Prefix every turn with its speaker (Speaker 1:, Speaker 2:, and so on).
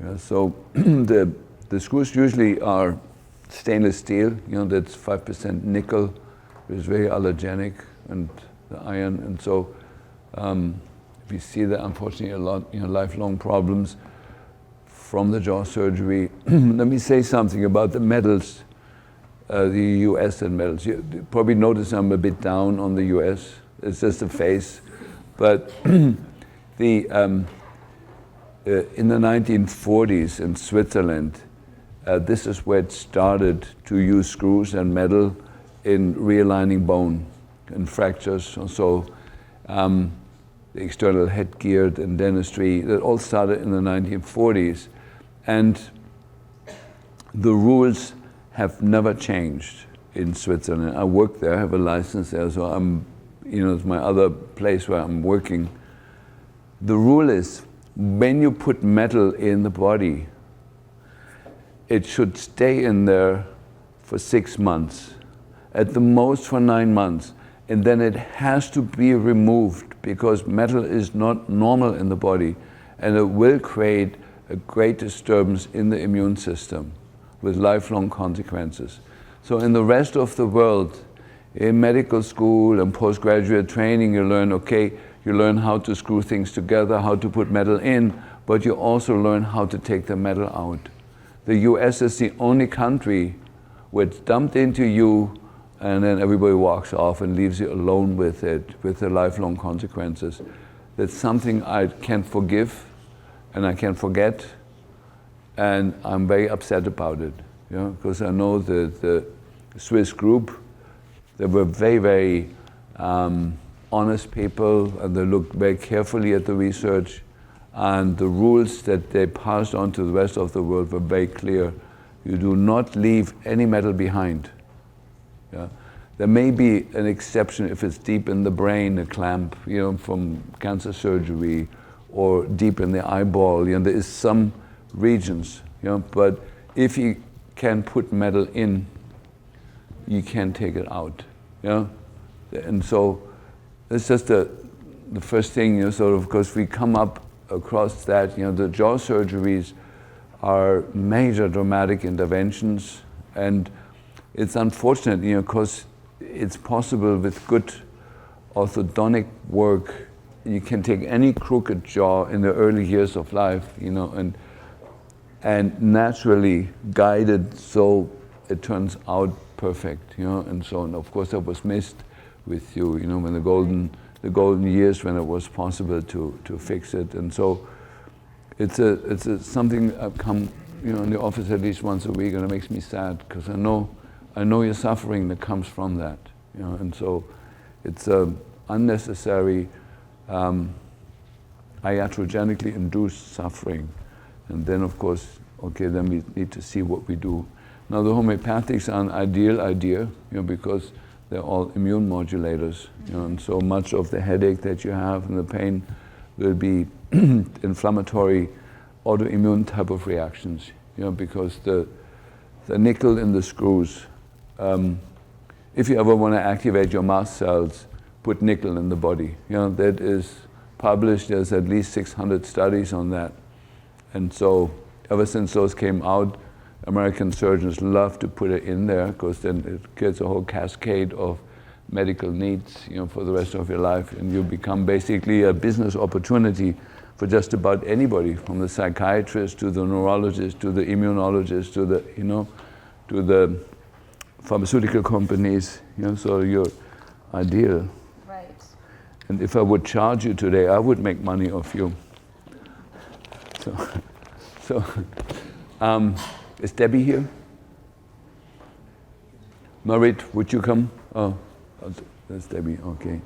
Speaker 1: Yeah, so the screws usually are stainless steel. That's 5% nickel, which is very allergenic, and the iron. And so we see that, unfortunately, a lot, lifelong problems from the jaw surgery. Let me say something about the medals, the US and medals. You probably notice I'm a bit down on the US. It's just the face. But in the 1940s in Switzerland, this is where it started to use screws and metal in realigning bone and fractures. And so the external headgear and dentistry, that all started in the 1940s. And the rules have never changed in Switzerland. I work there, I have a license there, so it's my other place where I'm working. The rule is, when you put metal in the body, it should stay in there for 6 months, at the most for 9 months, and then it has to be removed because metal is not normal in the body, and it will create a great disturbance in the immune system with lifelong consequences. So in the rest of the world, in medical school and postgraduate training, you learn how to screw things together, how to put metal in, but you also learn how to take the metal out. The US is the only country where it's dumped into you and then everybody walks off and leaves you alone with it, with the lifelong consequences. That's something I can't forgive and I can't forget, and I'm very upset about it, because I know that the Swiss group, they were very, very honest people, and they looked very carefully at the research, and the rules that they passed on to the rest of the world were very clear. You do not leave any metal behind. Yeah? There may be an exception if it's deep in the brain, a clamp, from cancer surgery, or deep in the eyeball. There is some regions, but if you can put metal in, you can take it out. And so it's just the first thing, because we come up across that, the jaw surgeries are major dramatic interventions, and it's unfortunate, because it's possible with good orthodontic work, you can take any crooked jaw in the early years of life, and naturally guide it so it turns out perfect, and so on. Of course, that was missed with you, when the golden years when it was possible to fix it, and so it's something I've come, in the office at least once a week, and it makes me sad because I know your suffering that comes from that, and so it's unnecessary, iatrogenically induced suffering, and then of course, then we need to see what we do. Now the homeopathics are an ideal idea, because they're all immune modulators, and so much of the headache that you have and the pain will be inflammatory, autoimmune type of reactions, because the nickel in the screws, if you ever want to activate your mast cells, put nickel in the body. That is published, there's at least 600 studies on that. And so ever since those came out, American surgeons love to put it in there because then it gets a whole cascade of medical needs, for the rest of your life, and you become basically a business opportunity for just about anybody, from the psychiatrist to the neurologist to the immunologist to the pharmaceutical companies, so you're ideal.
Speaker 2: Right.
Speaker 1: And if I would charge you today, I would make money off you. So, is Debbie here? Marit, would you come? Oh, there's Debbie, okay.